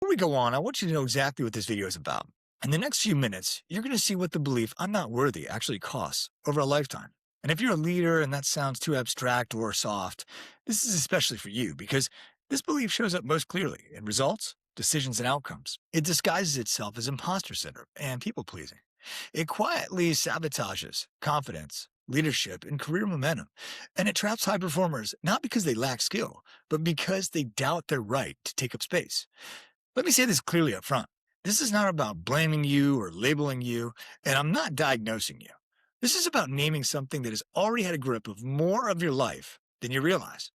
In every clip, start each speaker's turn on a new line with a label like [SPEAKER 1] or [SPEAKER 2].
[SPEAKER 1] we go on, I want you to know exactly what this video is about. In the next few minutes, you're going to see what the belief "I'm not worthy" actually costs over a lifetime. And if you're a leader and that sounds too abstract or soft, this is especially for you because this belief shows up most clearly in results, decisions, and outcomes. It disguises itself as imposter syndrome and people pleasing. It quietly sabotages confidence, leadership, and career momentum. And it traps high performers not because they lack skill, but because they doubt their right to take up space. Let me say this clearly up front. This is not about blaming you or labeling you, and I'm not diagnosing you. This is about naming something that has already had a grip of more of your life than you realize.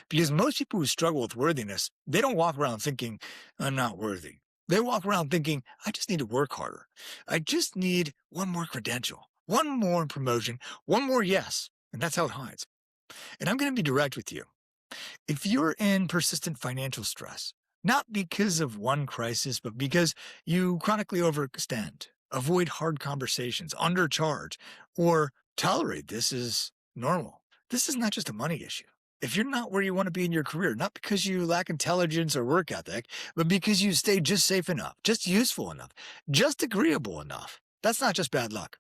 [SPEAKER 1] Because most people who struggle with worthiness, they don't walk around thinking, "I'm not worthy." They walk around thinking, "I just need to work harder. I just need one more credential, one more promotion, one more yes." And that's how it hides. And I'm going to be direct with you. If you're in persistent financial stress, not because of one crisis, but because you chronically overextend, avoid hard conversations, undercharge, or tolerate this as normal, this is not just a money issue. If you're not where you want to be in your career, not because you lack intelligence or work ethic, but because you stay just safe enough, just useful enough, just agreeable enough, that's not just bad luck.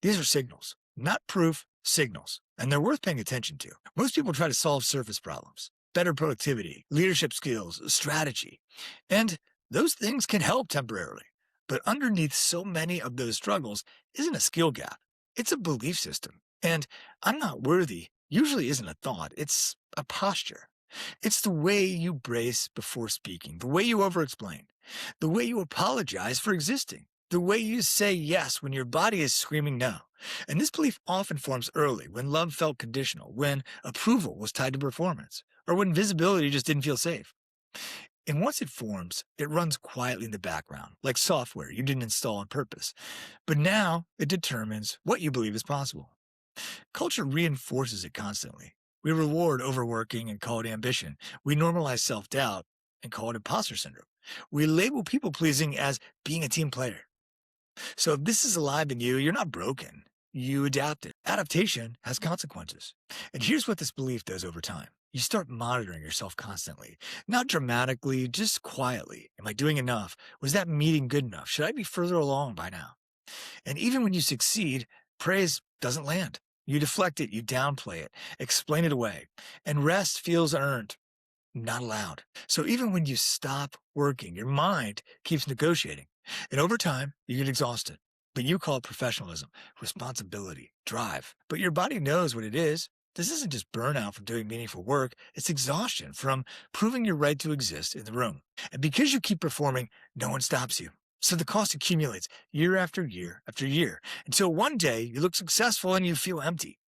[SPEAKER 1] These are signals, not proof, signals, and they're worth paying attention to. Most people try to solve surface problems, better productivity, leadership skills, strategy, and those things can help temporarily. But underneath so many of those struggles isn't a skill gap, it's a belief system. And "I'm not worthy" usually isn't a thought, it's a posture. It's the way you brace before speaking, the way you overexplain, the way you apologize for existing, the way you say yes when your body is screaming no. And this belief often forms early, when love felt conditional, when approval was tied to performance, or when visibility just didn't feel safe. And once it forms, it runs quietly in the background, like software you didn't install on purpose. But now it determines what you believe is possible. Culture reinforces it constantly. We reward overworking and call it ambition. We normalize self-doubt and call it imposter syndrome. We label people-pleasing as being a team player. So if this is alive in you, you're not broken. You adapted. Adaptation has consequences. And here's what this belief does over time. You start monitoring yourself constantly, not dramatically, just quietly. Am I doing enough? Was that meeting good enough? Should I be further along by now? And even when you succeed, praise doesn't land. You deflect it, you downplay it, explain it away, and rest feels earned, not allowed. So even when you stop working, your mind keeps negotiating. And over time, you get exhausted. But you call it professionalism, responsibility, drive. But your body knows what it is. This isn't just burnout from doing meaningful work, it's exhaustion from proving your right to exist in the room. And because you keep performing, no one stops you. So the cost accumulates year after year after year until one day you look successful and you feel empty.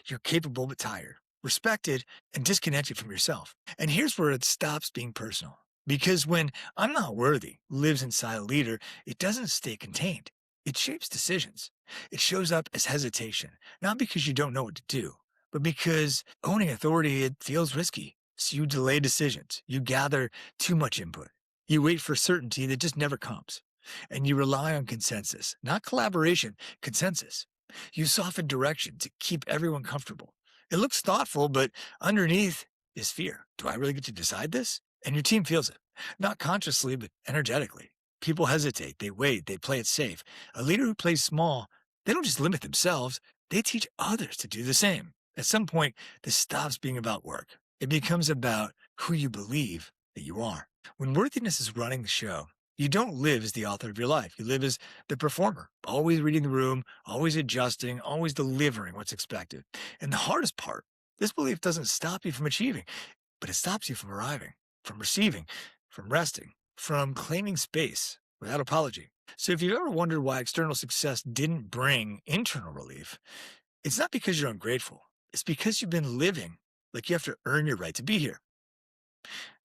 [SPEAKER 1] You're capable but tired, respected and disconnected from yourself. And here's where it stops being personal. Because when "I'm not worthy" lives inside a leader, it doesn't stay contained. It shapes decisions. It shows up as hesitation, not because you don't know what to do, but because owning authority, it feels risky. So you delay decisions. You gather too much input. You wait for certainty that just never comes. And you rely on consensus, not collaboration, consensus. You soften direction to keep everyone comfortable. It looks thoughtful, but underneath is fear. Do I really get to decide this? And your team feels it, not consciously, but energetically. People hesitate, they wait, they play it safe. A leader who plays small, they don't just limit themselves, they teach others to do the same. At some point, this stops being about work. It becomes about who you believe that you are. When worthiness is running the show, you don't live as the author of your life. You live as the performer, always reading the room, always adjusting, always delivering what's expected. And the hardest part, this belief doesn't stop you from achieving, but it stops you from arriving, from receiving, from resting, from claiming space without apology. So if you've ever wondered why external success didn't bring internal relief, it's not because you're ungrateful. It's because you've been living like you have to earn your right to be here.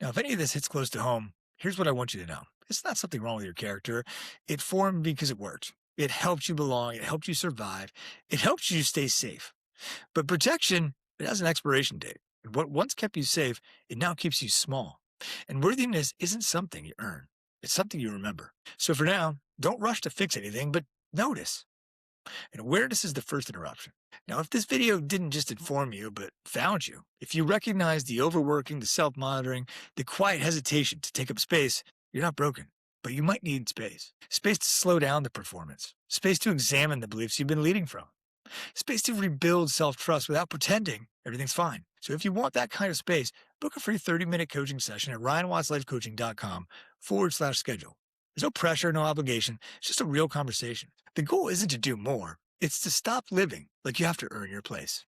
[SPEAKER 1] Now, if any of this hits close to home, here's what I want you to know. It's not something wrong with your character. It formed because it worked. It helped you belong. It helped you survive. It helped you stay safe. But protection, it has an expiration date. And what once kept you safe, it now keeps you small. And worthiness isn't something you earn. It's something you remember. So for now, don't rush to fix anything, but notice. And awareness is the first interruption. Now, if this video didn't just inform you, but found you, if you recognize the overworking, the self-monitoring, the quiet hesitation to take up space, You're not broken, but you might need space. Space to slow down the performance. Space to examine the beliefs you've been leading from. Space to rebuild self trust without pretending everything's fine. So if you want that kind of space, book a free 30-minute coaching session at ryanwattslifecoaching.com/schedule. There's no pressure, no obligation. It's just a real conversation. The goal isn't to do more, it's to stop living like you have to earn your place.